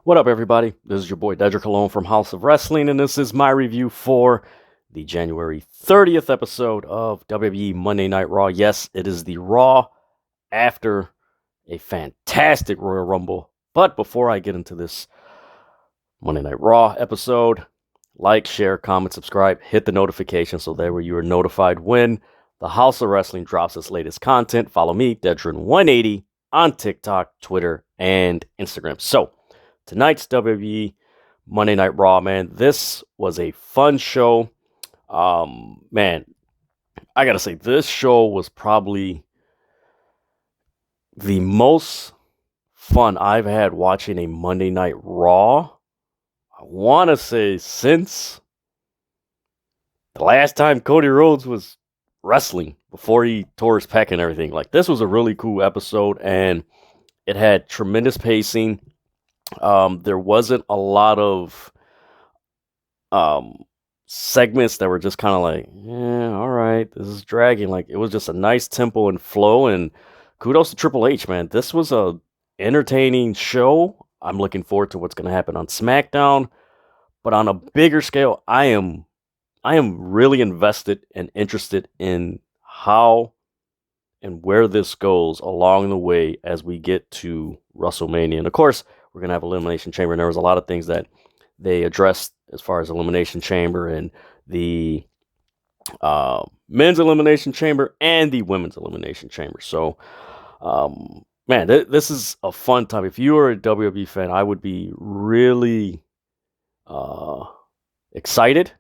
What up, everybody? This is your boy Dedrian Colon from House of Wrestling, and this is my review for the January 30th episode of WWE Monday Night Raw. Yes, it is the Raw after a fantastic Royal Rumble. But before I get into this Monday Night Raw episode, like, share, comment, subscribe, hit the notification so that way you are notified when the House of Wrestling drops its latest content. Follow me, Dedrian180, on TikTok, Twitter, and Instagram. So, tonight's WWE Monday Night Raw, man. This was a fun show. Man, I gotta say, this show was probably the most fun I've had watching a Monday Night Raw. I want to say since the last time Cody Rhodes was wrestling before he tore his pec and everything. Like, this was a really cool episode, and it had tremendous pacing. There wasn't a lot of segments that were just kind of like, yeah, all right, this is dragging. Like, it was just a nice tempo and flow, and kudos to Triple H, man. This was a entertaining show. I'm looking forward to what's going to happen on SmackDown, but on a bigger scale, I am really invested and interested in how and where this goes along the way as we get to WrestleMania. And of course, we're going to have Elimination Chamber, and there was a lot of things that they addressed as far as Elimination Chamber and the men's Elimination Chamber and the women's Elimination Chamber. So, man, this is a fun time. If you are a WWE fan, I would be really excited,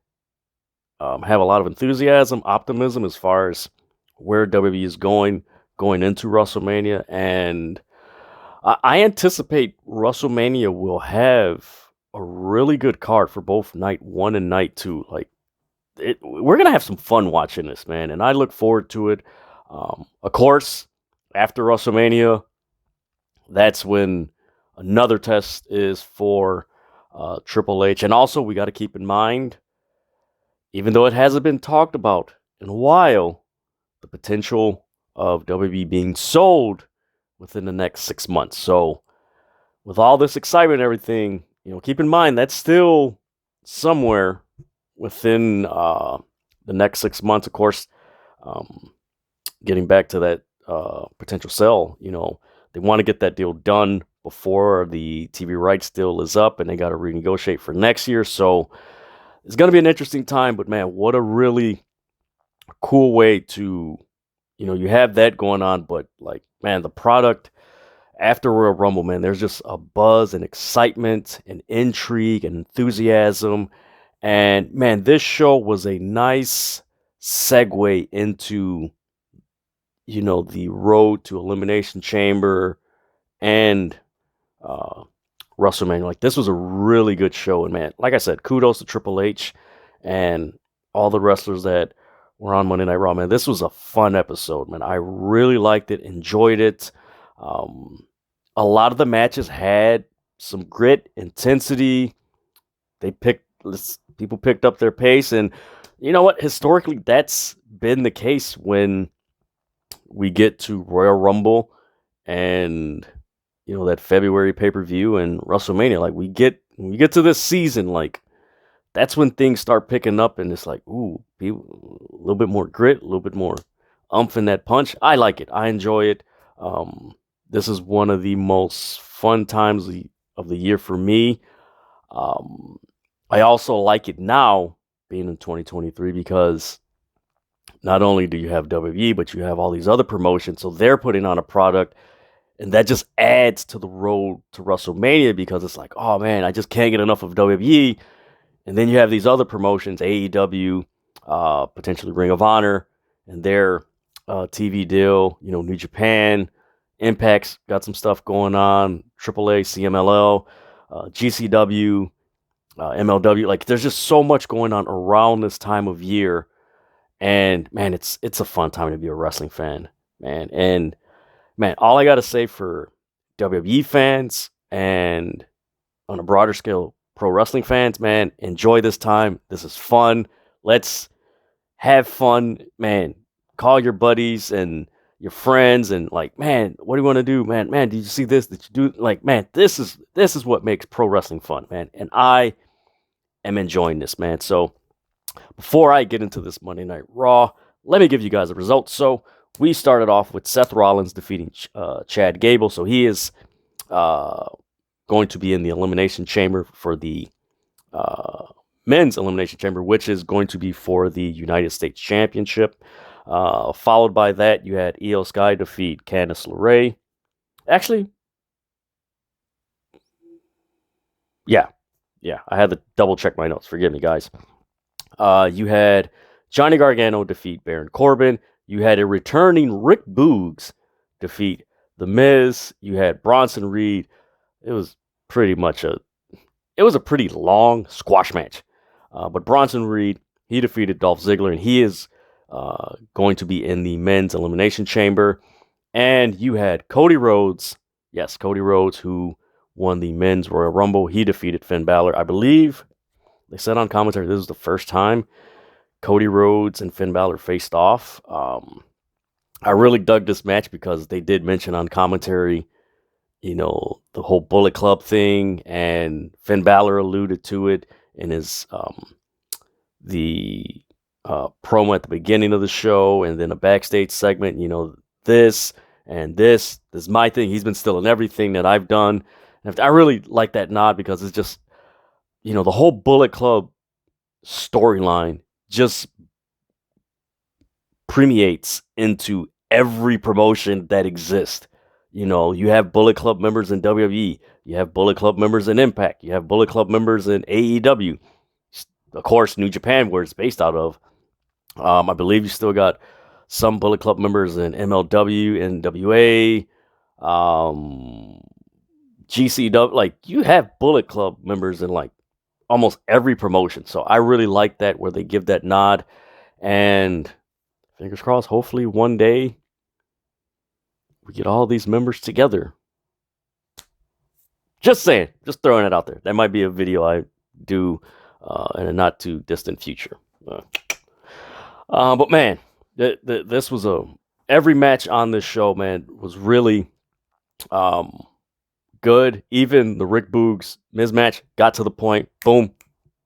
have a lot of enthusiasm, optimism as far as where WWE is going into WrestleMania. And I anticipate WrestleMania will have a really good card for both night 1 and night 2. Like, we're going to have some fun watching this, man. And I look forward to it. Of course, after WrestleMania, that's when another test is for Triple H. And also, we got to keep in mind, even though it hasn't been talked about in a while, the potential of WWE being sold within the next 6 months. So, with all this excitement and everything, keep in mind that's still somewhere within the next 6 months. Of course, getting back to that potential sell, they want to get that deal done before the TV rights deal is up, and they got to renegotiate for next year. So, it's going to be an interesting time, but man, what a really cool way to, you have that going on, but like, man, the product after Royal Rumble, man, there's just a buzz and excitement and intrigue and enthusiasm. And man, this show was a nice segue into, the road to Elimination Chamber and WrestleMania. Like, this was a really good show. And man, like I said, kudos to Triple H and all the wrestlers that were on Monday Night Raw, man. This was a fun episode, man. I really liked it, enjoyed it. A lot of the matches had some grit, intensity. People picked up their pace, and you know what? Historically, that's been the case when we get to Royal Rumble and that February pay-per-view and WrestleMania. Like, when we get to this season, like, that's when things start picking up, and it's like, ooh, people, a little bit more grit, a little bit more umph in that punch. I like it. I enjoy it. This is one of the most fun times of the year for me. I also like it now, being in 2023, because not only do you have WWE, but you have all these other promotions, so they're putting on a product, and that just adds to the road to WrestleMania, because it's like, oh man, I just can't get enough of WWE. And then you have these other promotions, AEW, potentially Ring of Honor, and their TV deal, New Japan, Impact's got some stuff going on, AAA, CMLL, GCW, MLW. Like, there's just so much going on around this time of year. And man, it's a fun time to be a wrestling fan, man. And man, all I got to say for WWE fans and on a broader scale, pro wrestling fans, man, enjoy this time. This is fun. Let's have fun, man. Call your buddies and, your friends and like, man, what do you want to do, man? Man, did you see this? Did you do like, man? This is what makes pro wrestling fun, man. And I am enjoying this, man. So before I get into this Monday Night Raw, let me give you guys the results. So we started off with Seth Rollins defeating Chad Gable. So he is going to be in the Elimination Chamber for the men's Elimination Chamber, which is going to be for the United States Championship. Followed by that, you had Io Sky defeat Candice LeRae. Actually, yeah, I had to double check my notes. Forgive me, guys. You had Johnny Gargano defeat Baron Corbin. You had a returning Rick Boogs defeat The Miz. You had Bronson Reed. It was a pretty long squash match. But Bronson Reed, he defeated Dolph Ziggler, and he is going to be in the men's Elimination Chamber. And you had Cody Rhodes. Yes, Cody Rhodes, who won the men's Royal Rumble. He defeated Finn Balor. I believe they said on commentary this is the first time Cody Rhodes and Finn Balor faced off. I really dug this match because they did mention on commentary, the whole Bullet Club thing, and Finn Balor alluded to it in his promo at the beginning of the show, and then a backstage segment. This is my thing. He's been stealing everything that I've done. And I really like that nod because it's just, the whole Bullet Club storyline just permeates into every promotion that exists. You have Bullet Club members in WWE. You have Bullet Club members in Impact. You have Bullet Club members in AEW. Of course, New Japan, where it's based out of. I believe you still got some Bullet Club members in MLW, NWA, GCW. Like, you have Bullet Club members in like almost every promotion. So I really like that, where they give that nod. And fingers crossed, hopefully one day we get all these members together. Just saying, just throwing it out there. That might be a video I do in a not too distant future. But man, this was every match on this show, man, was really good. Even the Rick Boogs Miz match got to the point. Boom,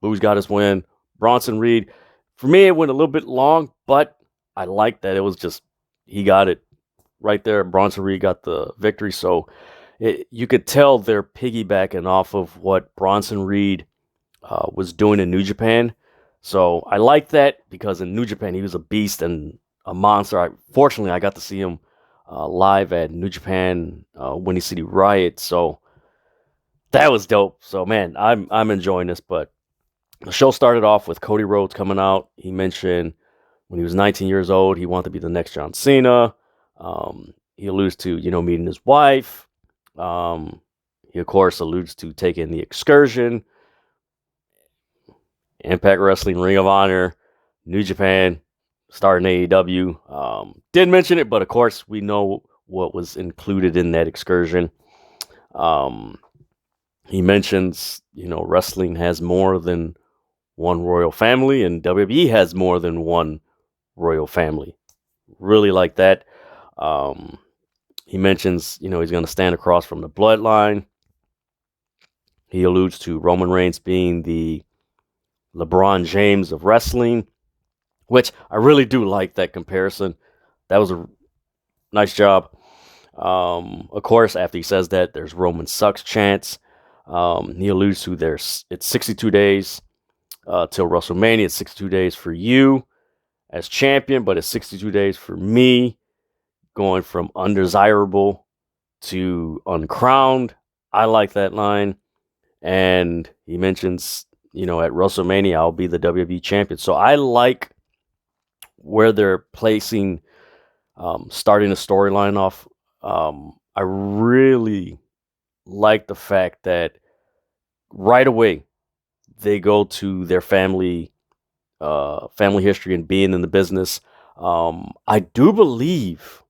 Boogs got his win. Bronson Reed, for me, it went a little bit long, but I liked that it was just, he got it right there. Bronson Reed got the victory. So you could tell they're piggybacking off of what Bronson Reed was doing in New Japan. So I like that because in New Japan, he was a beast and a monster. Fortunately, I got to see him live at New Japan Windy City Riot. So that was dope. So man, I'm enjoying this. But the show started off with Cody Rhodes coming out. He mentioned when he was 19 years old, he wanted to be the next John Cena. He alludes to, meeting his wife. He, of course, alludes to taking the excursion. Impact Wrestling, Ring of Honor, New Japan, starting AEW. Didn't mention it, but of course, we know what was included in that excursion. He mentions, wrestling has more than one royal family, and WWE has more than one royal family. Really like that. He mentions, he's going to stand across from the bloodline. He alludes to Roman Reigns being the LeBron James of wrestling, which I really do like that comparison. That was a nice job. Of course, after he says that, there's Roman sucks chants. He alludes to it's 62 days till WrestleMania. It's 62 days for you as champion, but it's 62 days for me, going from undesirable to uncrowned. I like that line. And he mentions, at WrestleMania, I'll be the WWE champion. So I like where they're placing, starting the storyline off. I really like the fact that right away they go to their family history and being in the business. I do believe,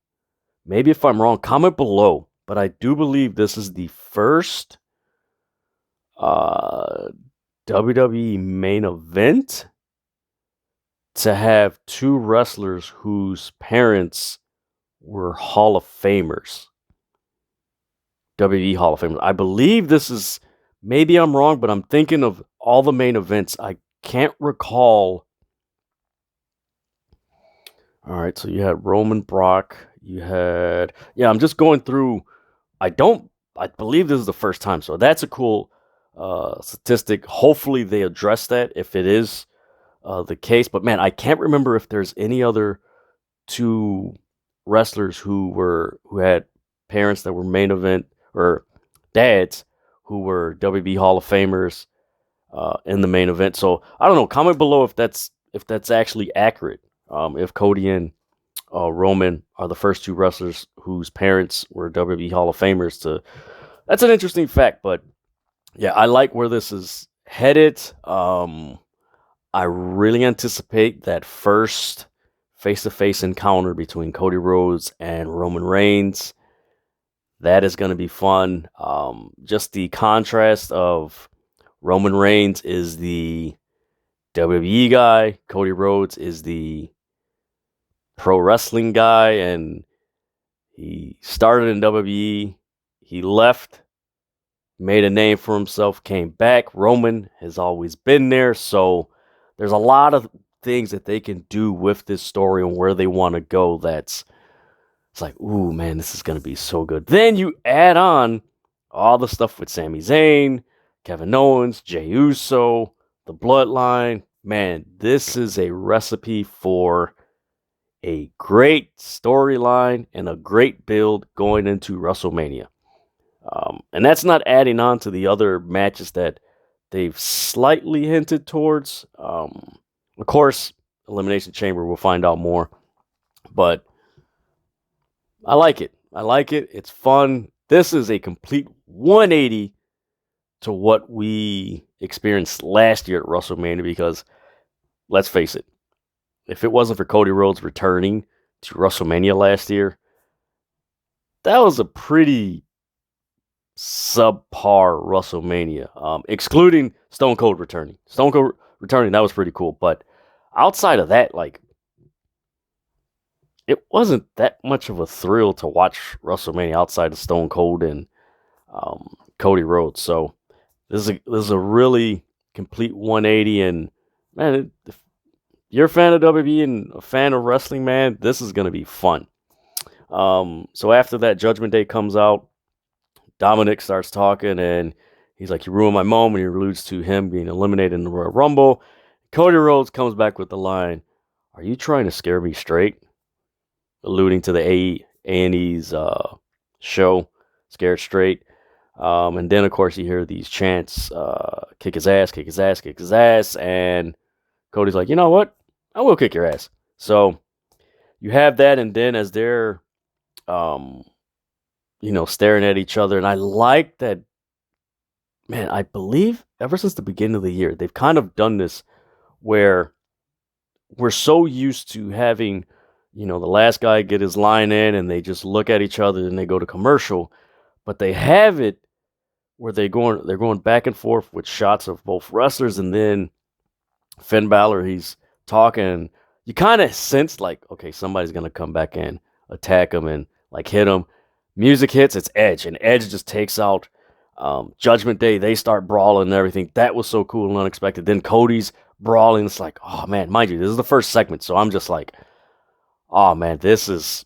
maybe if I'm wrong, comment below, but I do believe this is the first WWE main event to have two wrestlers whose parents were Hall of Famers. WWE Hall of Famers. I believe this is, maybe I'm wrong, but I'm thinking of all the main events. I can't recall. All right, so you had Roman, Brock. You had, yeah, I'm just going through. I believe this is the first time. So that's a cool statistic. Hopefully they address that if it is the case. But man, I can't remember if there's any other two wrestlers who had parents that were main event or dads who were WB Hall of Famers in the main event. So I don't know. Comment below if that's actually accurate. If Cody and Roman are the first two wrestlers whose parents were WWE Hall of Famers. That's an interesting fact, but yeah, I like where this is headed. I really anticipate that first face-to-face encounter between Cody Rhodes and Roman Reigns. That is going to be fun. Just the contrast of Roman Reigns is the WWE guy, Cody Rhodes is the pro wrestling guy, and he started in WWE. He left, made a name for himself, came back. Roman has always been there, so there's a lot of things that they can do with this story and where they want to go. It's like, ooh, man, this is going to be so good. Then you add on all the stuff with Sami Zayn, Kevin Owens, Jey Uso, the Bloodline. Man, this is a recipe for a great storyline and a great build going into WrestleMania. And that's not adding on to the other matches that they've slightly hinted towards. Of course, Elimination Chamber, we'll find out more. But I like it. It's fun. This is a complete 180 to what we experienced last year at WrestleMania because, let's face it, if it wasn't for Cody Rhodes returning to WrestleMania last year, that was a pretty subpar WrestleMania, excluding Stone Cold returning. Stone Cold returning, that was pretty cool. But outside of that, like, it wasn't that much of a thrill to watch WrestleMania outside of Stone Cold and Cody Rhodes. So this is a really complete 180. And man, if you're a fan of WWE and a fan of wrestling, man, this is going to be fun. So after that, Judgment Day comes out. Dominic starts talking, and he's like, "You ruined my moment." He alludes to him being eliminated in the Royal Rumble. Cody Rhodes comes back with the line, "Are you trying to scare me straight?" Alluding to the A&E's show, Scared Straight. And then, of course, you hear these chants, kick his ass, kick his ass, kick his ass. And Cody's like, you know what? I will kick your ass. So you have that, and then as they're, staring at each other, and I like that, man, I believe ever since the beginning of the year, they've kind of done this where we're so used to having, the last guy get his line in and they just look at each other and they go to commercial, but they have it where they're going back and forth with shots of both wrestlers, and then Finn Balor, he's talking. You kind of sense like, okay, somebody's gonna come back and attack him and like hit him. Music hits, it's Edge, and Edge just takes out Judgment Day. They start brawling and everything. That was so cool and unexpected. Then Cody's brawling. It's like, oh man, mind you, this is the first segment, so I'm just like, oh man, this is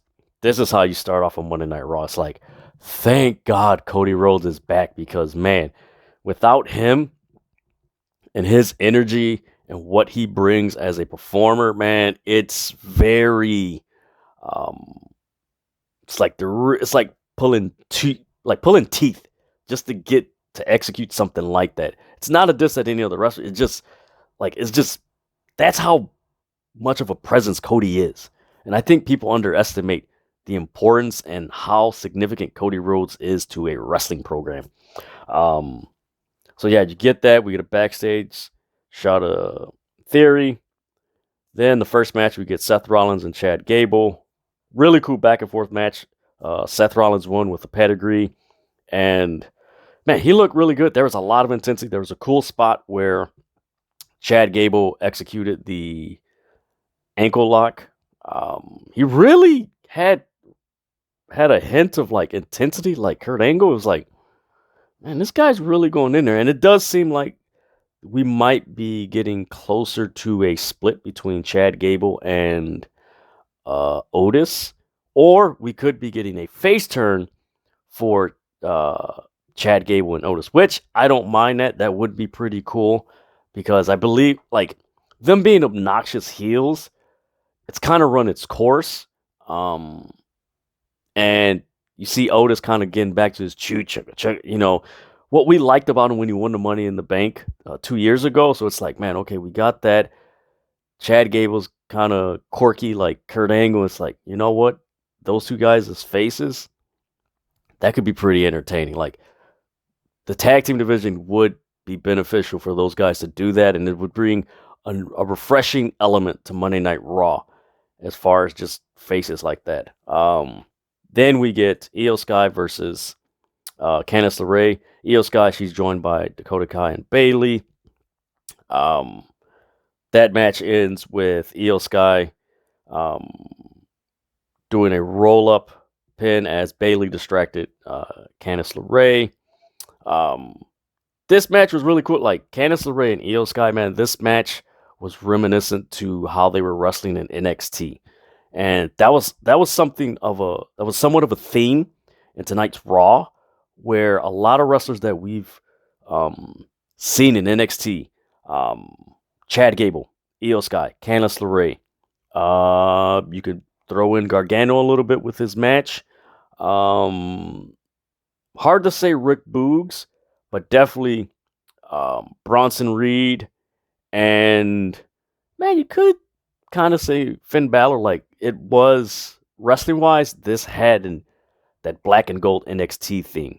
how you start off on Monday Night Raw. It's like, thank God Cody Rhodes is back, because man, without him and his energy and what he brings as a performer, man, it's very, it's like pulling teeth just to get to execute something like that. It's not a diss at any other wrestler. It's just that's how much of a presence Cody is. And I think people underestimate the importance and how significant Cody Rhodes is to a wrestling program. So yeah, you get that. We get a backstage shot of Theory. Then the first match, we get Seth Rollins and Chad Gable. Really cool back and forth match. Seth Rollins won with a pedigree. And man, he looked really good. There was a lot of intensity. There was a cool spot where Chad Gable executed the ankle lock. He really had had a hint of like intensity, like Kurt Angle. It was like, man, this guy's really going in there. And it does seem like we might be getting closer to a split between Chad Gable and Otis, or we could be getting a face turn for Chad Gable and Otis, which I don't mind that. That would be pretty cool because I believe like them being obnoxious heels, it's kind of run its course. And you see Otis kind of getting back to his what we liked about him when he won the Money in the Bank 2 years ago. So it's like, man, okay, we got that. Chad Gable's kind of quirky like Kurt Angle. It's like, you know what? Those two guys as faces, that could be pretty entertaining. Like the tag team division would be beneficial for those guys to do that, and it would bring a refreshing element to Monday Night Raw as far as just faces like that. Then we get Io Sky versus Candice LeRae. Io Sky, she's joined by Dakota Kai and Bayley. That match ends with Io Sky doing a roll-up pin as Bayley distracted Candice LeRae. This match was really cool. Like Candice LeRae and Io Sky, man, this match was reminiscent to how they were wrestling in NXT. And that was somewhat of a theme in tonight's Raw, where a lot of wrestlers that we've seen in NXT, Chad Gable, Io Sky, Candice LeRae, you could throw in Gargano a little bit with his match. Hard to say Rick Boogs, but definitely Bronson Reed, and man, you could kind of say Finn Balor. Like it was wrestling wise, this had that black and gold NXT theme,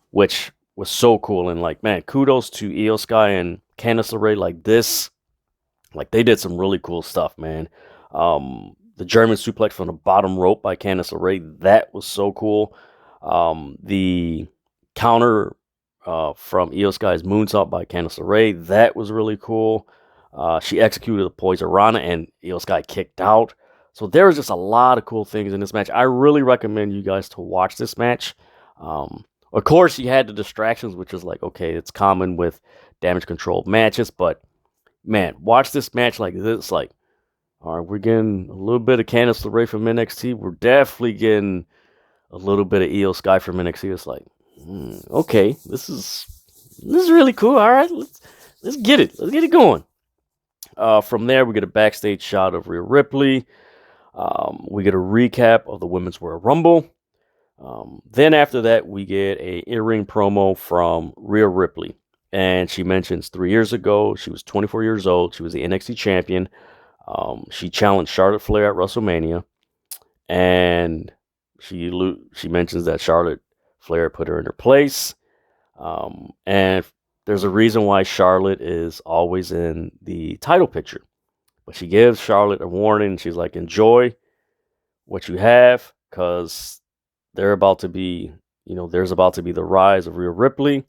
which was so cool. And like, man, kudos to Io Sky and Candice LeRae. Like this, like they did some really cool stuff, man. The German suplex from the bottom rope by Candice LeRae, that was so cool. The counter from Io Sky's moonsault by Candice LeRae, that was really cool. She executed the Poison Rana and Io Sky kicked out. So there was just a lot of cool things in this match. I really recommend you guys to watch this match. Of course, you had the distractions, which is like, okay, it's common with damage control matches, but man, watch this match like this. Like, all right, we're getting a little bit of Candice LeRae from NXT. We're definitely getting a little bit of Io Sky from NXT. It's like, okay, this is really cool. All right, let's get it. Let's get it going. From there, we get a backstage shot of Rhea Ripley. We get a recap of the Women's Royal Rumble. Then after that, we get a in-ring promo from Rhea Ripley. And she mentions 3 years ago, she was 24 years old. She was the NXT champion. She challenged Charlotte Flair at WrestleMania. And she mentions that Charlotte Flair put her in her place. And there's a reason why Charlotte is always in the title picture. But she gives Charlotte a warning. She's like, enjoy what you have, because there's about to be the rise of Rhea Ripley.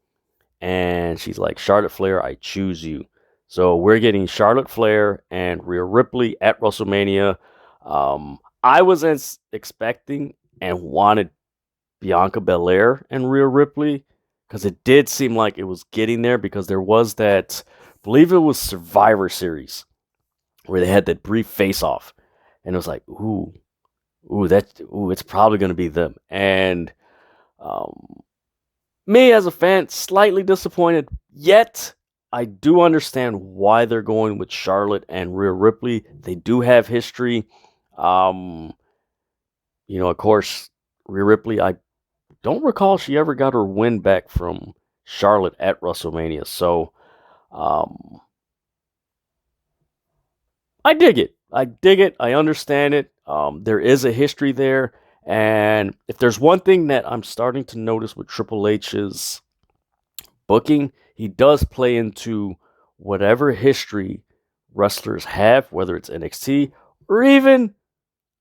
And she's like, Charlotte Flair, I choose you. So we're getting Charlotte Flair and Rhea Ripley at WrestleMania. I was expecting and wanted Bianca Belair and Rhea Ripley, because it did seem like it was getting there, because there was that, I believe it was Survivor Series, where they had that brief face-off. And it was like, it's probably going to be them. And me as a fan, slightly disappointed, yet I do understand why they're going with Charlotte and Rhea Ripley. They do have history. Of course, Rhea Ripley, I don't recall she ever got her win back from Charlotte at WrestleMania. So I dig it. I understand it. There is a history there. And if there's one thing that I'm starting to notice with Triple H's booking, he does play into whatever history wrestlers have, whether it's NXT or even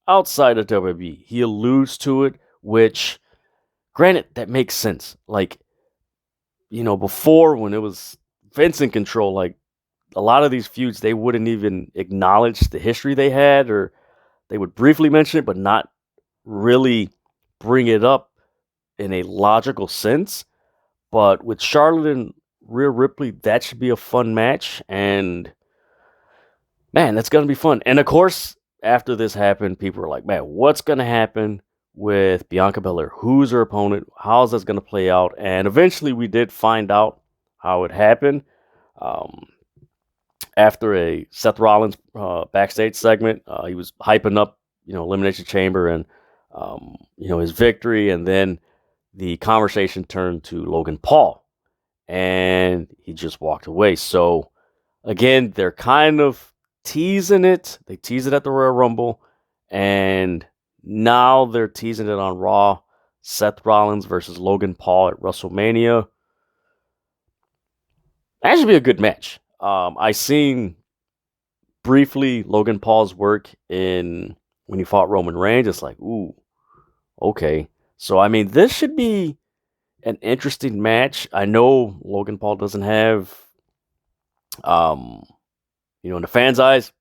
outside of WWE. He alludes to it, which, granted, that makes sense. Like, before, when it was Vince in control, like, a lot of these feuds, they wouldn't even acknowledge the history they had, or they would briefly mention it, but not really bring it up in a logical sense. But with Charlotte and Rhea Ripley, that should be a fun match. And man, that's going to be fun. And of course, after this happened, people were like, man, what's going to happen with Bianca Belair? Who's her opponent? How's this going to play out? And eventually we did find out how it happened. After a Seth Rollins backstage segment, he was hyping up, Elimination Chamber and, his victory. And then the conversation turned to Logan Paul. And he just walked away. So, again, they're kind of teasing it. They teased it at the Royal Rumble, and now they're teasing it on Raw. Seth Rollins versus Logan Paul at WrestleMania. That should be a good match. I seen briefly Logan Paul's work when he fought Roman Reigns. It's like, ooh, okay. So, I mean, this should be an interesting match. I know Logan Paul doesn't have, in the fans' eyes,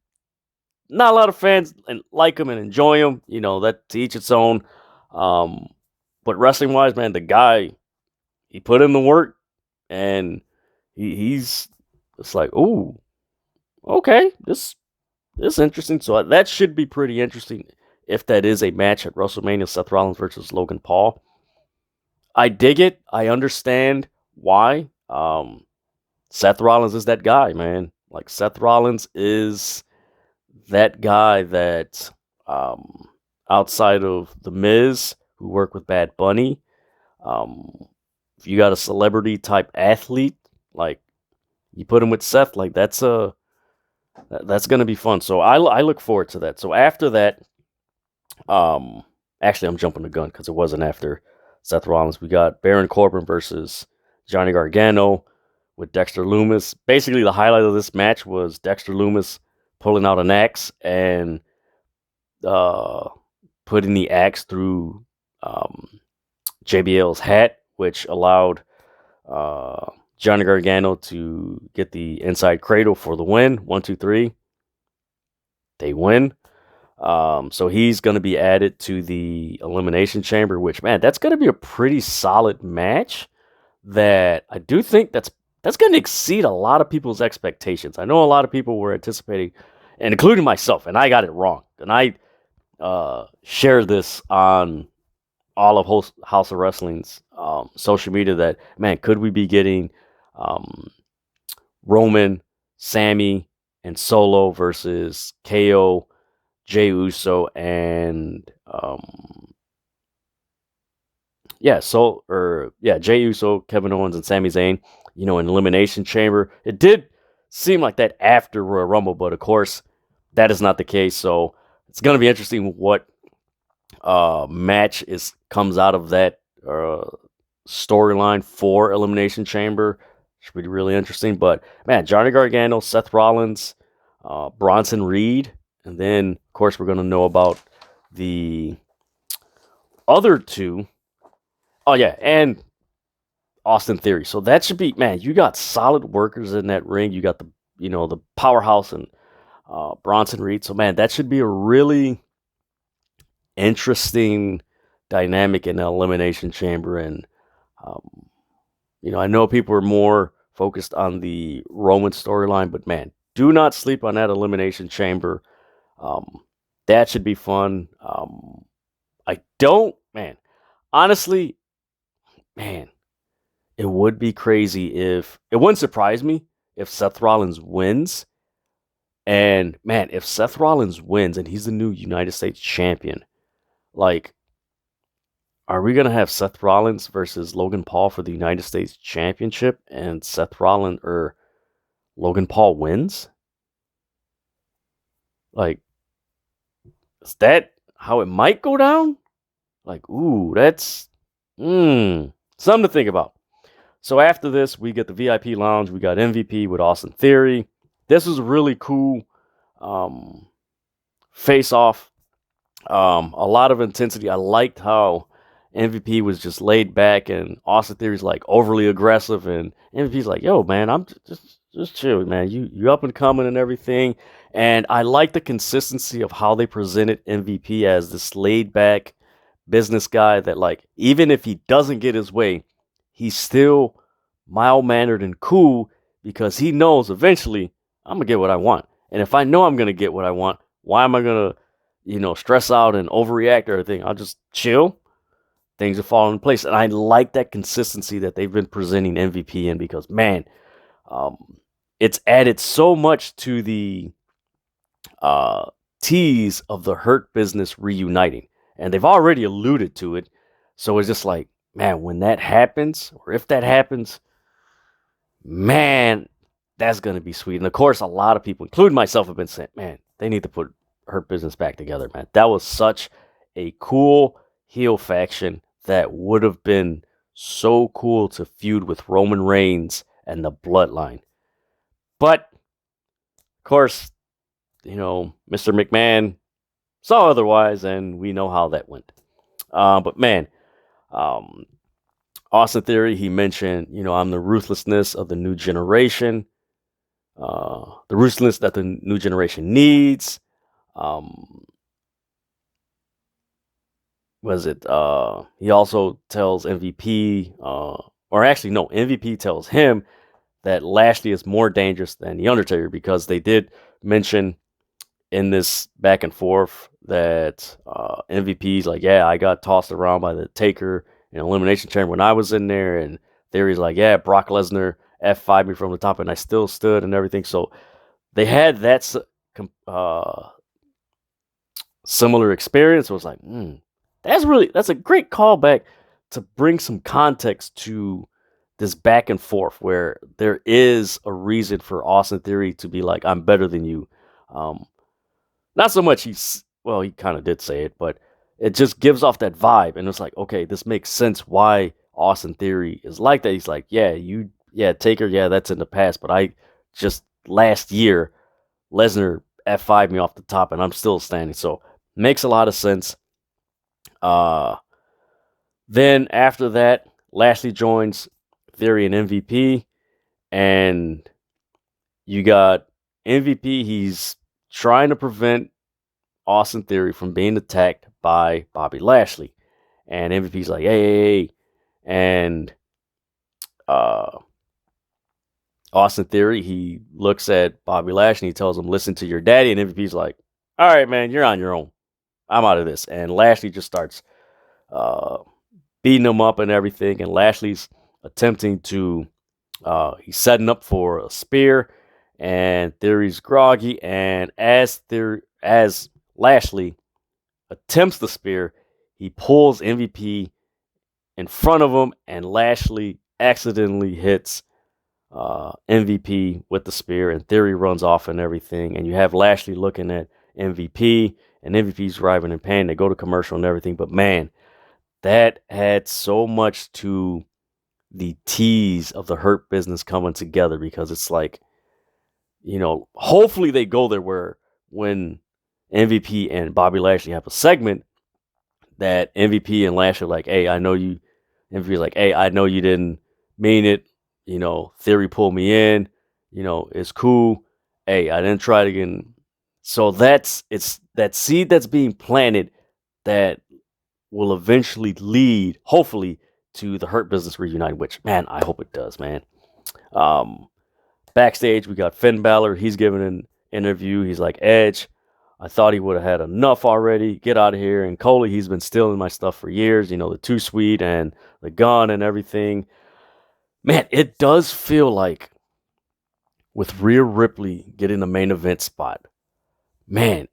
not a lot of fans like him and enjoy him. That to each its own. But wrestling wise, man, the guy, he put in the work, and he's it's like, ooh, okay, this is interesting. So that should be pretty interesting if that is a match at WrestleMania, Seth Rollins versus Logan Paul. I dig it. I understand why. Seth Rollins is that guy, man. Like, Seth Rollins is that guy that, outside of The Miz, who worked with Bad Bunny, if you got a celebrity type athlete, like, you put him with Seth, like, that's going to be fun. So I look forward to that. So after that, actually, I'm jumping the gun because it wasn't after Seth Rollins. We got Baron Corbin versus Johnny Gargano with Dexter Lumis. Basically, the highlight of this match was Dexter Lumis pulling out an axe and putting the axe through JBL's hat, which allowed Johnny Gargano to get the inside cradle for the win. 1, 2, 3. They win. So he's going to be added to the Elimination Chamber, which, man, that's going to be a pretty solid match that I do think that's going to exceed a lot of people's expectations. I know a lot of people were anticipating, and including myself, and I got it wrong. And I shared this on all of House of Wrestling's social media that, man, could we be getting Roman, Sammy, and Solo versus KO, Jey Uso, and Jey Uso, Kevin Owens, and Sami Zayn, in Elimination Chamber. It did seem like that after Royal Rumble, but of course, that is not the case. So it's going to be interesting what match comes out of that storyline for Elimination Chamber. Should be really interesting. But, man, Johnny Gargano, Seth Rollins, Bronson Reed, and then, of course, we're going to know about the other two. Oh, yeah, and Austin Theory. So that should be, man, you got solid workers in that ring. You got the powerhouse and Bronson Reed. So, man, that should be a really interesting dynamic in the Elimination Chamber. And, I know people are more focused on the Roman storyline, but, man, do not sleep on that Elimination Chamber. That should be fun. Honestly, man, it would be crazy it wouldn't surprise me if Seth Rollins wins. And, man, if Seth Rollins wins and he's the new United States champion, like, are we going to have Seth Rollins versus Logan Paul for the United States championship and Logan Paul wins? Like, is that how it might go down? Like, ooh, that's something to think about. So after this, we get the VIP lounge. We got MVP with Austin Theory. This was a really cool face-off. A lot of intensity. I liked how MVP was just laid back and Austin Theory's like overly aggressive, and MVP's like, yo, man, I'm just chill, man. You up and coming and everything. And I like the consistency of how they presented MVP as this laid back, business guy that, like, even if he doesn't get his way, he's still mild-mannered and cool because he knows eventually I'm going to get what I want. And if I know I'm going to get what I want, why am I going to, stress out and overreact or everything? I'll just chill. Things will fall in place. And I like that consistency that they've been presenting MVP in because, man, it's added so much to the tease of the Hurt Business reuniting. And they've already alluded to it. So it's just like, man, when that happens, or if that happens, man, that's going to be sweet. And of course, a lot of people, including myself, have been saying, man, they need to put Hurt Business back together, man. That was such a cool heel faction that would have been so cool to feud with Roman Reigns and the Bloodline. But, of course, Mr. McMahon saw otherwise, and we know how that went. But, man, Austin Theory, he mentioned, I'm the ruthlessness of the new generation. The ruthlessness that the new generation needs. He also tells MVP, MVP tells him that Lashley is more dangerous than The Undertaker because they did mention in this back and forth that MVP's like, yeah, I got tossed around by the Taker in Elimination Chamber when I was in there, and Theory's like, yeah, Brock Lesnar F5'd me from the top and I still stood and everything. So they had that similar experience. It was like, that's a great callback to bring some context to this back and forth where there is a reason for Austin Theory to be like, I'm better than you. Not so much he kind of did say it, but it just gives off that vibe. And it's like, okay, this makes sense why Austin Theory is like that. He's like, Taker, that's in the past. But I just last year, Lesnar F5'd me off the top and I'm still standing. So makes a lot of sense. Then after that, Lashley joins Theory and MVP. And you got MVP. He's trying to prevent Austin Theory from being attacked by Bobby Lashley. And MVP's like, hey. And Austin Theory, he looks at Bobby Lashley and he tells him, listen to your daddy. And MVP's like, all right, man, you're on your own. I'm out of this. And Lashley just starts beating him up and everything. And Lashley's attempting to, he's setting up for a spear. And Theory's groggy. And as Lashley attempts the spear, he pulls MVP in front of him. And Lashley accidentally hits MVP with the spear. And Theory runs off and everything. And you have Lashley looking at MVP. And MVP's driving in pain. They go to commercial and everything. But man, that had so much to the tease of the Hurt Business coming together because it's like, hopefully they go there where when MVP and Bobby Lashley have a segment that MVP and Lashley are like, hey, I know you. MVP's like, hey, I know you didn't mean it. Theory pulled me in. It's cool. Hey, I didn't try it again. So it's that seed that's being planted that will eventually lead, hopefully, to the Hurt Business reunite, which, man, I hope it does, man. Backstage, we got Finn Balor. He's giving an interview. He's like, Edge, I thought he would have had enough already. Get out of here. And Cody, he's been stealing my stuff for years. The Too Sweet and the gun and everything. Man, it does feel like with Rhea Ripley getting the main event spot, man,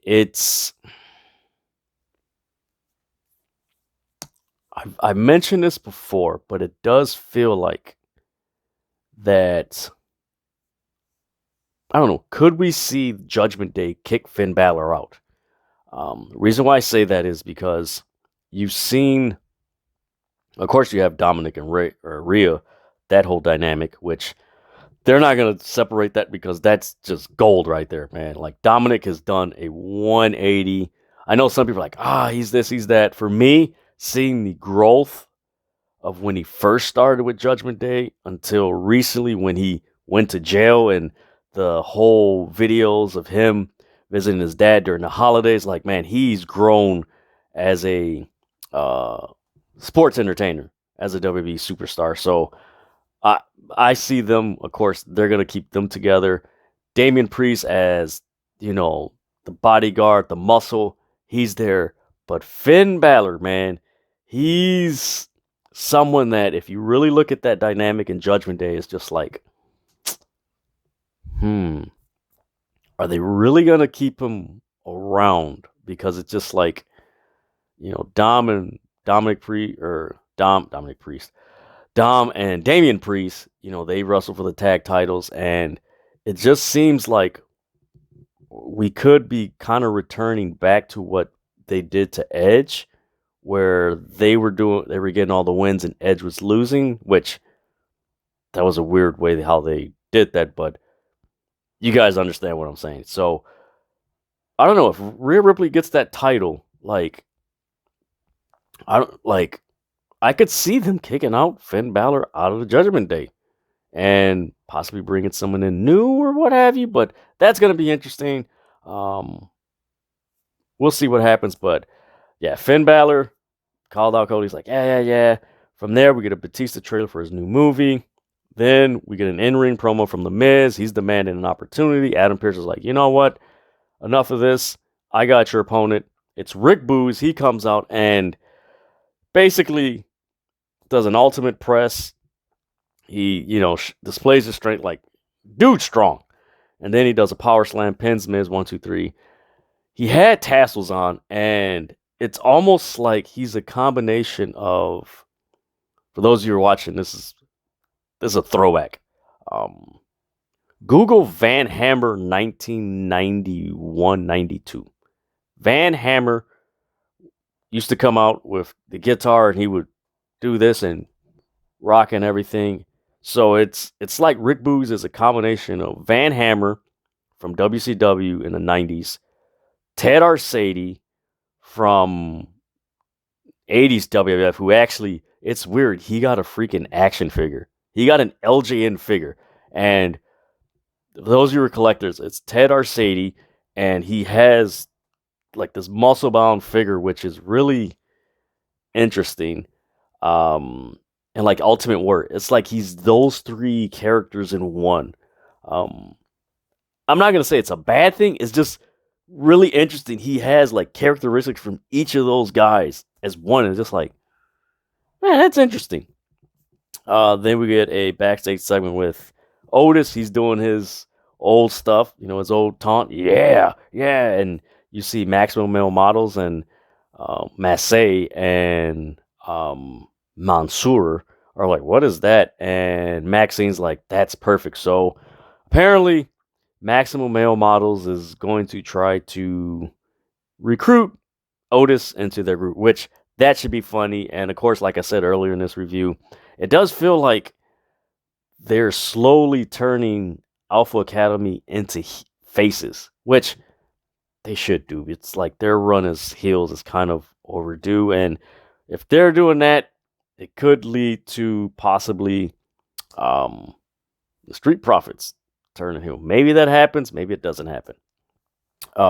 I mentioned this before, but it does feel like that, I don't know, could we see Judgment Day kick Finn Balor out? The reason why I say that is because you've seen, of course, you have Dominic and Rhea, that whole dynamic, which they're not going to separate that because that's just gold right there, man. Like, Dominic has done a 180. I know some people are like, he's this, he's that. For me, seeing the growth of when he first started with Judgment Day until recently when he went to jail and the whole videos of him visiting his dad during the holidays, like, man, he's grown as a uh, sports entertainer as a WWE superstar. So I I see them, of course, they're gonna keep them together. Damian Priest as, the bodyguard, the muscle, he's there. But Finn Balor, man, he's someone that if you really look at that dynamic in Judgment Day, it's just like, hmm, are they really gonna keep him around? Because it's just like, Dom and Dominic Priest or Dominic Priest. Dom and Damian Priest, they wrestle for the tag titles, and it just seems like we could be kind of returning back to what they did to Edge, where they were getting all the wins and Edge was losing, which that was a weird way how they did that, but you guys understand what I'm saying. So I don't know if Rhea Ripley gets that title, I could see them kicking out Finn Balor out of the Judgment Day and possibly bringing someone in new or what have you. But that's going to be interesting. We'll see what happens. But yeah, Finn Balor called out Cody. He's like, yeah. From there, we get a Batista trailer for his new movie. Then we get an in-ring promo from The Miz. He's demanding an opportunity. Adam Pearce is like, you know what? Enough of this. I got your opponent. It's Rick Boogs. He comes out and basically does an ultimate press. He, displays his strength like, dude, strong. And then he does a power slam, pins Miz, 1, 2, 3. He had tassels on, and it's almost like he's a combination of, for those of you who are watching, this is a throwback. Google Van Hammer 1991-92. Van Hammer used to come out with the guitar, and he would do this and rock and everything. So it's like Rick Boogs is a combination of Van Hammer from WCW in the 90s, Ted Arcidi from 80s WWF, who actually, it's weird, he got a freaking action figure. He got an LJN figure. And for those of you who are collectors, it's Ted Arcidi, and he has like this muscle-bound figure, which is really interesting. And like Ultimate Warrior, it's like he's those three characters in one. I'm not gonna say it's a bad thing. It's just really interesting. He has like characteristics from each of those guys as one, and it's just like, man, that's interesting. Then we get a backstage segment with Otis. He's doing his old stuff, his old taunt. Yeah. And you see Maximum Male Models and Massey and Mansoor are like, what is that? And Maxine's like, that's perfect. So apparently, Maximum Male Models is going to try to recruit Otis into their group, which that should be funny. And of course, like I said earlier in this review, it does feel like they're slowly turning Alpha Academy into faces, which they should do. It's like their run as heels is kind of overdue. And if they're doing that, it could lead to possibly the Street Profits turning heel. Maybe that happens. Maybe it doesn't happen.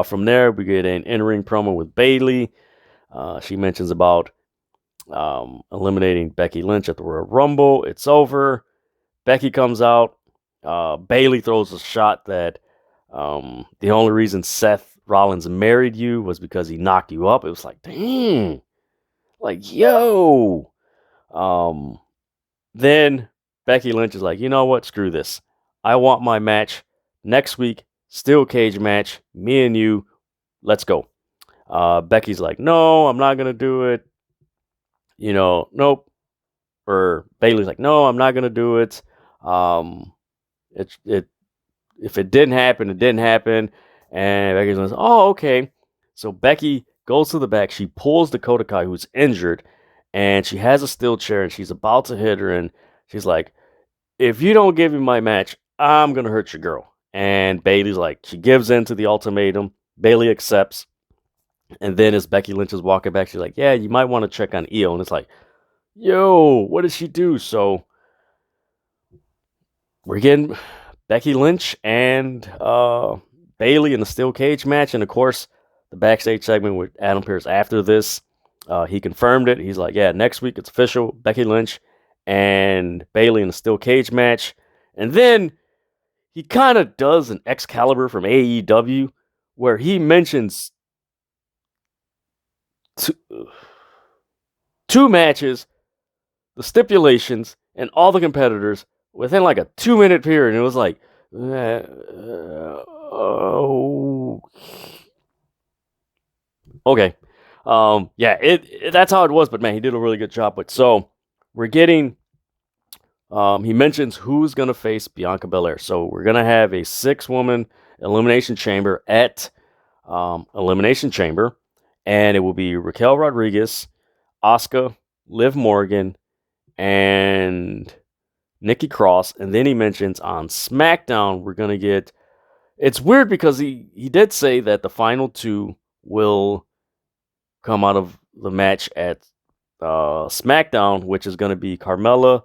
From there, we get an in-ring promo with Bayley. She mentions about eliminating Becky Lynch at the Royal Rumble. It's over. Becky comes out. Bayley throws a shot that the only reason Seth Rollins married you was because he knocked you up. It was like, dang. Like, yo. Then Becky Lynch is like, you know what? Screw this. I want my match next week. Steel cage match. Me and you. Let's go. Becky's like, no, I'm not going to do it. Nope. Or Bayley's like, no, I'm not going to do it. If it didn't happen, it didn't happen. And Becky's like, oh, okay. So Becky goes to the back. She pulls Dakota Kai, who's injured, and she has a steel chair, and she's about to hit her, and she's like, if you don't give me my match, I'm going to hurt your girl. And Bayley's like, she gives in to the ultimatum. Bayley accepts. And then as Becky Lynch is walking back, she's like, yeah, you might want to check on Io. And it's like, yo, what did she do? So we're getting Becky Lynch and Bayley in the steel cage match. And of course, the backstage segment with Adam Pearce after this. He confirmed it. He's like, yeah, next week it's official. Becky Lynch and Bayley in a steel cage match. And then he kind of does an Excalibur from AEW where he mentions two matches, the stipulations, and all the competitors within like a 2-minute period. And it was like, oh, okay. Yeah, that's how it was. But man, he did a really good job. But so we're getting. He mentions who's gonna face Bianca Belair. So we're gonna have a 6-woman elimination chamber at Elimination Chamber, and it will be Raquel Rodriguez, Asuka, Liv Morgan, and Nikki Cross. And then he mentions on SmackDown we're gonna get. It's weird because he did say that the final 2 will come out of the match at SmackDown, which is going to be Carmella,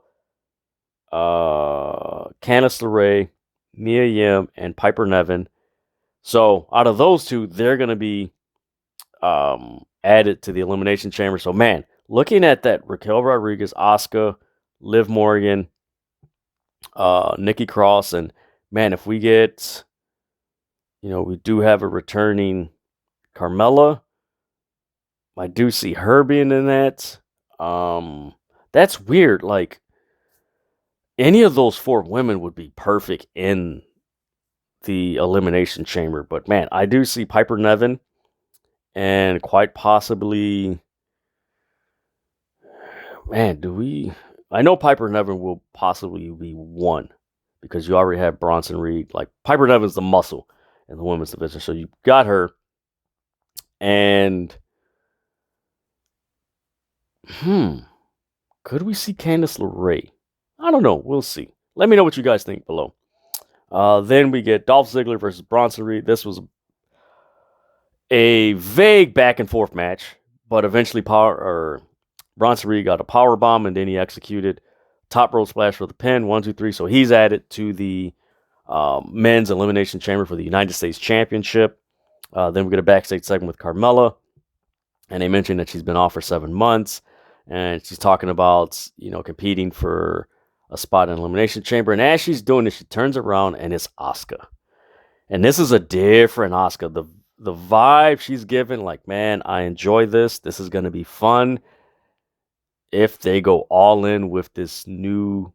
Candice LeRae, Mia Yim, and Piper Niven. So out of those 2, they're going to be added to the Elimination Chamber. So man, looking at that, Raquel Rodriguez, Asuka, Liv Morgan, Nikki Cross, and man, if we get, we do have a returning Carmella. I do see her being in that. That's weird. Like, any of those 4 women would be perfect in the Elimination Chamber. But man, I do see Piper Niven and quite possibly. Man, I know Piper Niven will possibly be 1 because you already have Bronson Reed. Like, Piper Niven's the muscle in the women's division. So you got her. And could we see Candice LeRae? I don't know. We'll see. Let me know what you guys think below. Then we get Dolph Ziggler versus Bronson Reed. This was a vague back and forth match, but eventually Bronson Reed got a power bomb, and then he executed top rope splash for the pin. 1, 2, 3. So he's added to the men's elimination chamber for the United States Championship. Then we get a backstage segment with Carmella, and they mentioned that she's been off for 7 months, and she's talking about competing for a spot in Elimination Chamber. And as she's doing this, she turns around and it's Asuka. And this is a different Asuka. The vibe she's given, like, man, I enjoy this. This is going to be fun. If they go all in with this new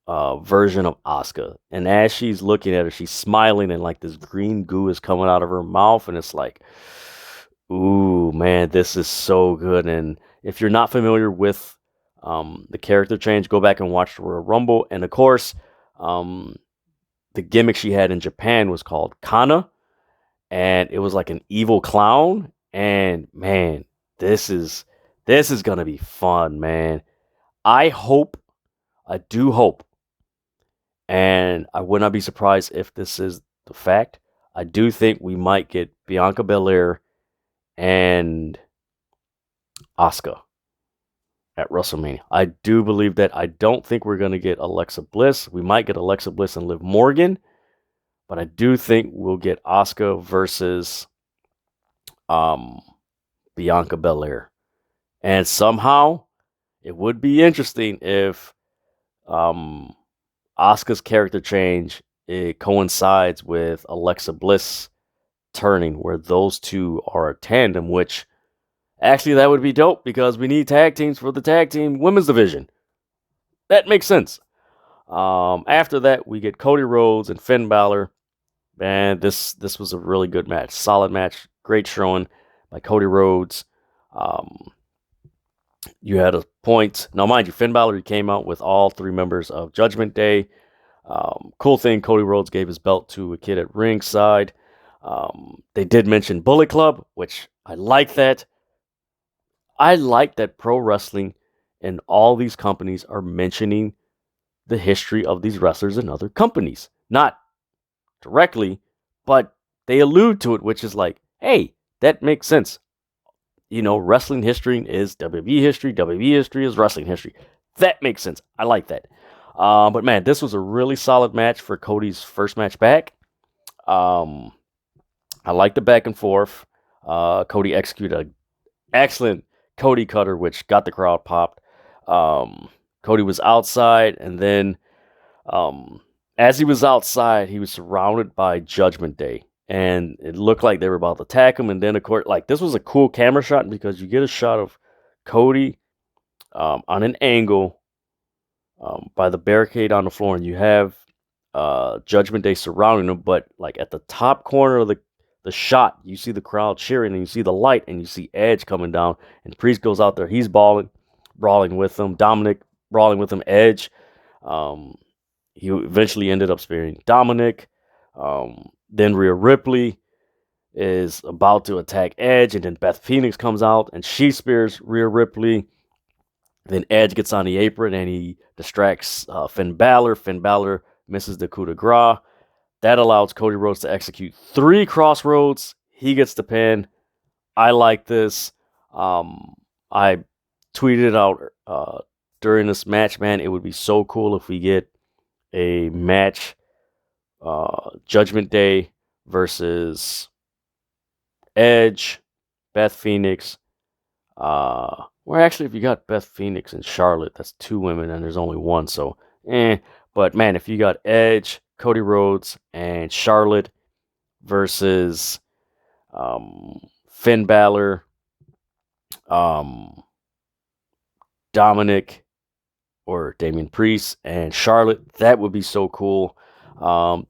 version of Asuka. And as she's looking at her, she's smiling, and like this green goo is coming out of her mouth. And it's like, ooh, man, this is so good. And if you're not familiar with the character change, go back and watch the Royal Rumble. And of course, the gimmick she had in Japan was called Kana, and it was like an evil clown. And man, this is gonna be fun, man. I do hope, and I would not be surprised if this is the fact. I do think we might get Bianca Belair and Asuka at WrestleMania. I do believe that. I don't think we're going to get Alexa Bliss. We might get Alexa Bliss and Liv Morgan, but I do think we'll get Asuka versus Bianca Belair. And somehow, it would be interesting if Asuka's character change coincides with Alexa Bliss turning, where those 2 are a tandem, which actually that would be dope because we need tag teams for the tag team women's division. That makes sense. After that, we get Cody Rhodes and Finn Balor. And this was a really good match. Solid match. Great showing by Cody Rhodes. You had a point. Now, mind you, Finn Balor came out with all 3 members of Judgment Day. Cool thing, Cody Rhodes gave his belt to a kid at ringside. They did mention Bullet Club, which I like that. I like that pro wrestling and all these companies are mentioning the history of these wrestlers in other companies. Not directly, but they allude to it, which is like, hey, that makes sense. Wrestling history is WWE history. WWE history is wrestling history. That makes sense. I like that. But man, this was a really solid match for Cody's first match back. I like the back and forth. Cody executed an excellent Cody cutter, which got the crowd popped. Cody was outside, and then as he was outside, he was surrounded by Judgment Day. And it looked like they were about to attack him. And then, of course, like this was a cool camera shot because you get a shot of Cody on an angle by the barricade on the floor, and you have Judgment Day surrounding him. But like at the top corner of the shot, you see the crowd cheering, and you see the light, and you see Edge coming down. And Priest goes out there, he's brawling with him. Dominic brawling with him. Edge. He eventually ended up sparing Dominic. Then Rhea Ripley is about to attack Edge, and then Beth Phoenix comes out, and she spears Rhea Ripley. Then Edge gets on the apron, and he distracts Finn Balor. Finn Balor misses the coup de grace. That allows Cody Rhodes to execute 3 crossroads. He gets the pin. I like this. I tweeted out during this match, man, it would be so cool if we get a match, Judgment Day versus Edge, Beth Phoenix. Well, actually, if you got Beth Phoenix and Charlotte, that's 2 women, and there's only 1, so But man, if you got Edge, Cody Rhodes, and Charlotte versus Finn Balor, Dominic or Damian Priest and Charlotte, that would be so cool.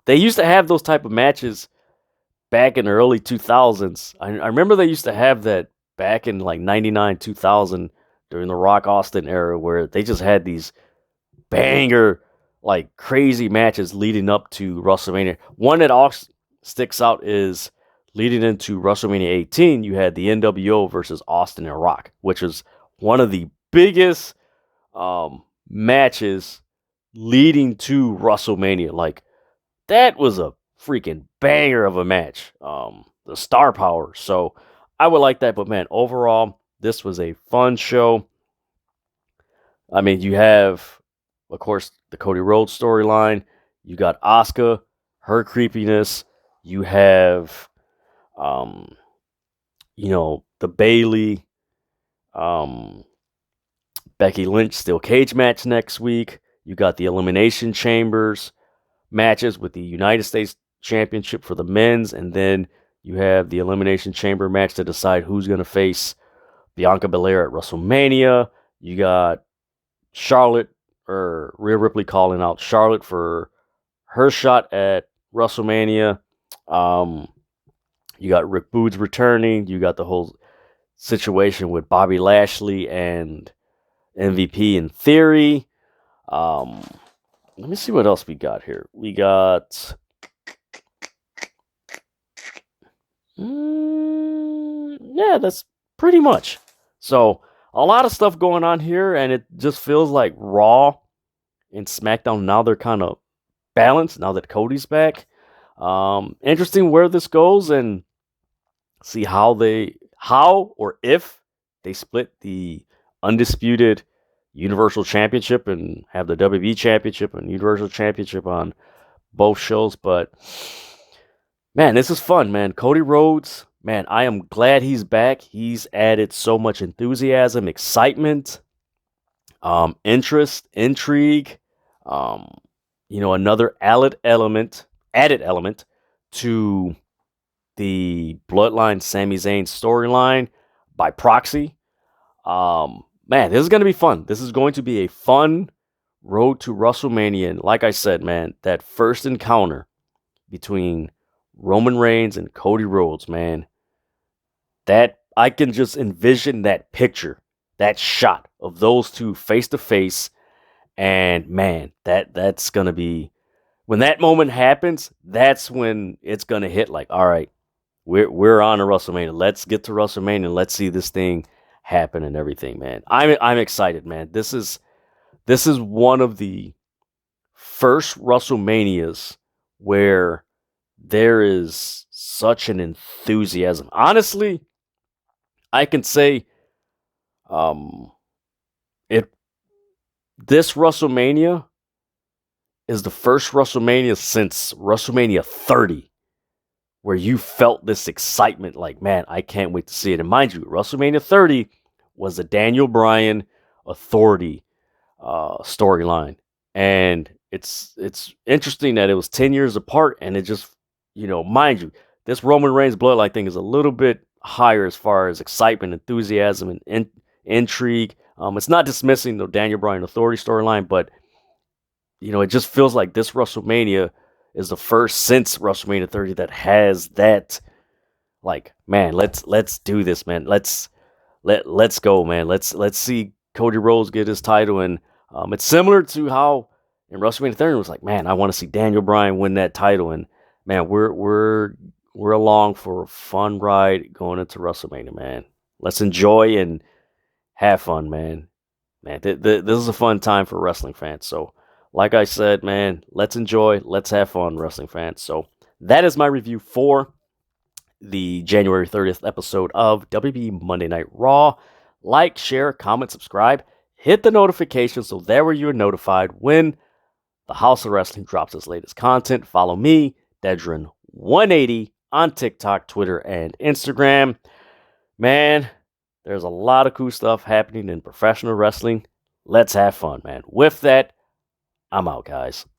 They used to have those type of matches back in the early 2000s. I remember they used to have that back in like 99, 2000 during the Rock Austin era, where they just had these banger, like crazy matches leading up to WrestleMania. One that sticks out is leading into WrestleMania 18, you had the NWO versus Austin and Rock, which is one of the biggest matches leading to WrestleMania. Like, that was a freaking banger of a match. The star power. So I would like that. But man, overall, this was a fun show. I mean, you have, of course, the Cody Rhodes storyline. You got Asuka, her creepiness. You have, the Bayley, Becky Lynch steel cage match next week. You got the Elimination Chambers matches with the United States Championship for the men's, and then you have the Elimination Chamber match to decide who's going to face Bianca Belair at WrestleMania. You got Charlotte, or Rhea Ripley calling out Charlotte for her shot at WrestleMania. You got Rick Boogs returning. You got the whole situation with Bobby Lashley and MVP in Theory. Let me see what else we got here. We got that's pretty much. So a lot of stuff going on here, and it just feels like Raw and SmackDown now they're kind of balanced now that Cody's back. Interesting where this goes, and see how or if they split the undisputed Universal Championship and have the WWE Championship and Universal Championship on both shows. But man, this is fun, man. Cody Rhodes, man, I am glad he's back. He's added so much enthusiasm, excitement, interest, intrigue. Another added element to the Bloodline Sami Zayn storyline by proxy. Man, this is going to be fun. This is going to be a fun road to WrestleMania. And like I said, man, that first encounter between Roman Reigns and Cody Rhodes, man, that I can just envision that picture, that shot of those two face to face. And man, that's going to be, when that moment happens, that's when it's going to hit like, all right, we're on to WrestleMania. Let's get to WrestleMania. Let's see this thing happen and everything, man. I'm excited, man. This is one of the first WrestleManias where there is such an enthusiasm. Honestly, I can say this WrestleMania is the first WrestleMania since WrestleMania 30 where you felt this excitement like, man, I can't wait to see it. And mind you, WrestleMania 30 was the Daniel Bryan Authority storyline. And it's interesting that it was 10 years apart, and it just, mind you, this Roman Reigns bloodline thing is a little bit higher as far as excitement, enthusiasm, and intrigue. It's not dismissing the Daniel Bryan Authority storyline, but it just feels like this WrestleMania is the first since WrestleMania 30 that has that. Like, man, let's do this, man. Let's go, man. Let's see Cody Rhodes get his title, and it's similar to how in WrestleMania 30 it was like, man, I want to see Daniel Bryan win that title, and man, we're along for a fun ride going into WrestleMania, man. Let's enjoy and have fun, man. Man, this is a fun time for wrestling fans. So, like I said, man, let's enjoy, let's have fun, wrestling fans. So that is my review for the January 30th episode of WWE Monday Night Raw. Like, share, comment, subscribe, hit the notification so that way you're notified when the House of Wrestling drops its latest content. Follow me, Dedrian180, on TikTok, Twitter, and Instagram. Man, there's a lot of cool stuff happening in professional wrestling. Let's have fun, man. With that, I'm out, guys.